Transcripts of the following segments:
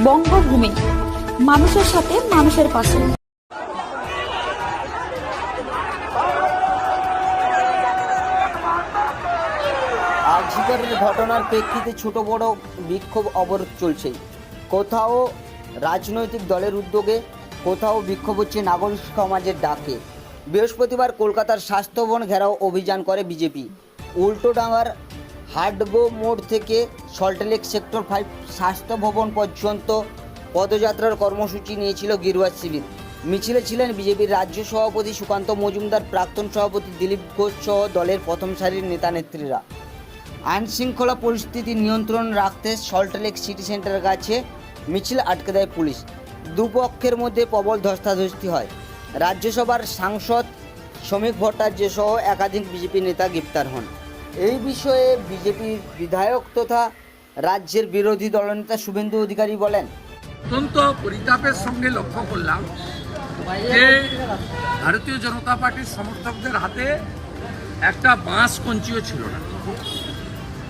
বঙ্গভূমি, মানুষের সাথে মানুষের পাশে। আরজিকরের ঘটনার প্রেক্ষিতে ছোট বড় বিক্ষোভ অবরোধ চলছেই। কোথাও রাজনৈতিক দলের উদ্যোগে, কোথাও বিক্ষোভ হচ্ছে নাগরিক সমাজের ডাকে। বৃহস্পতিবার কলকাতার স্বাস্থ্যভবন ঘেরাও অভিযান করে বিজেপি। উল্টোডাঙ্গার হাটগো মোড় থেকে সল্টলেক সেক্টর 5 স্বাস্থ্য ভবন পর্যন্ত পদযাত্রার কর্মসূচি নিয়েছিল গেরুয়া শিবির। মিছিলে ছিলেন বিজেপির রাজ্য সভাপতি সুকান্ত মজুমদার, প্রাক্তন সভাপতি দিলীপ ঘোষ সহ দলের প্রথম সারির নেতা নেত্রীরা। আইন শৃঙ্খলা পরিস্থিতি নিয়ন্ত্রণ রাখতে সল্টলেক সিটি সেন্টারের কাছে মিছিল আটকে দেয় পুলিশ। দুপক্ষের মধ্যে প্রবল ধস্তাধস্তি হয়। রাজ্যসভার সাংসদ শ্রমিক ভট্টাচার্য সহ একাধিক বিজেপি নেতা গ্রেপ্তার হন। এই বিষয়ে বিজেপির বিধায়ক তথা রাজ্যের বিরোধী দলনেতা শুভেন্দু অধিকারী বলেন, অত্যন্ত পরিতাপের সঙ্গে লক্ষ্য করলাম যে ভারতীয় জনতা পার্টির সমর্থকদের হাতে একটা বাঁশ কঞ্চিও ছিল না।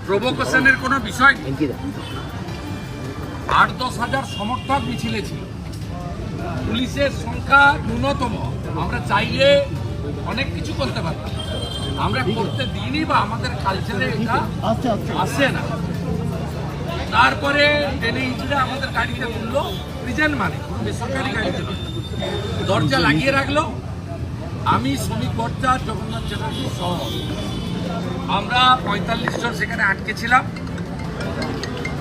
প্রভোকেশনের কোনো বিষয় নেই। 8-10 হাজার সমর্থক মিছিলে ছিল। পুলিশের সংখ্যা ন্যূনতম। আমরা চাইলে অনেক কিছু করতে পারতাম, আমরা করতে দিইনি বা আমাদের কালচারে এটা আসে না। তারপরে টেনে ইঞ্জিনে আমাদের গাড়িটা তুললো, প্রিজেন্ট মানে বেসরকারি গাড়ি ছিল, দরজা লাগিয়ে রাখলো। আমি শ্রমিক ভট্টাচার্য, জগন্নাথ চ্যাটার্জি সহ আমরা 45 জন সেখানে আটকে ছিলাম।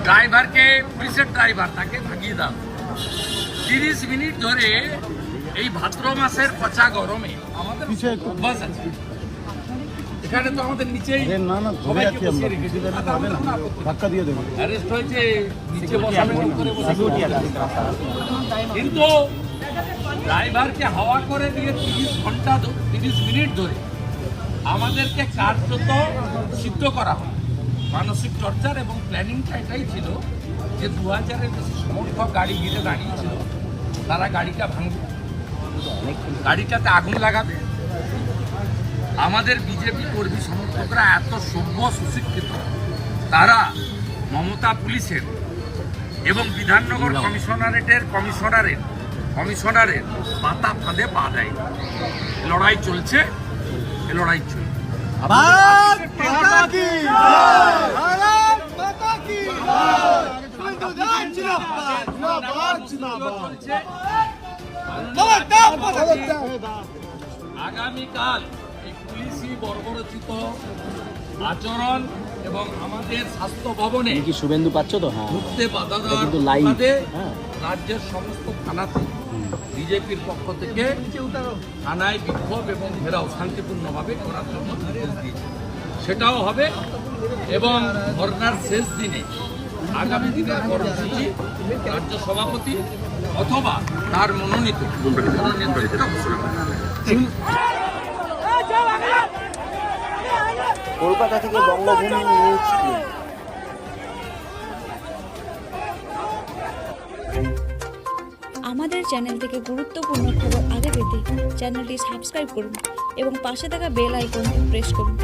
ড্রাইভারকে, পুলিশের ড্রাইভার, তাকে ভাগিয়ে দাও। 30 মিনিট ধরে এই ভাদ্র মাসের পচা গরমে আমাদের বাস আছে এখানে, তো আমাদের নিচেই ধাক্কা দিয়ে দেবো, অ্যারেস্ট হয়েছে, নিচে বসানো কিন্তু ড্রাইভারকে হাওয়া করে দিয়ে 30 মিনিট ধরে আমাদেরকে কার্যত সিদ্ধ করা হয়। মানসিক টর্চার এবং প্ল্যানিংটা এটাই ছিল যে 2000-এর বেশি সমর্থক গাড়ি ঘিরে দাঁড়িয়েছিল, তারা গাড়িটা ভাঙবে, গাড়িটাতে আগুন লাগাবে। আমাদের বিজেপি কর্মী সমর্থকরা এত সভ্য সুশিক্ষিত, তারা মমতা পুলিশের এবং বিধাননগর কমিশনারের পাতা ফাঁদে পা দেয়। লড়াই চলছে, এ লড়াই চলছে। আগামীকাল এই পুলিশি বর্বরচিত আচরণ এবং আমাদের স্বাস্থ্য ভবনে কি শুভেন্দু পাচ্ছ তো ঢুকতে বাধা দেওয়ার রাজ্যের সমস্ত থানাতে বিজেপির পক্ষ থেকে থানায় বিক্ষোভ এবং ঘেরাও শান্তিপূর্ণভাবে করার জন্য নির্দেশ দিয়েছে। সেটাও হবে এবং ধর্নার শেষ দিনে আগামী দিনের কর্মসূচি রাজ্য সভাপতি অথবা তার মনোনীত কলকাতা থেকে বঙ্গভূমি নিউজ টিম। আমাদের চ্যানেল থেকে গুরুত্বপূর্ণ খবর আগে পেতে চ্যানেলটি সাবস্ক্রাইব করুন এবং পাশে থাকা বেল আইকনটি প্রেস করুন।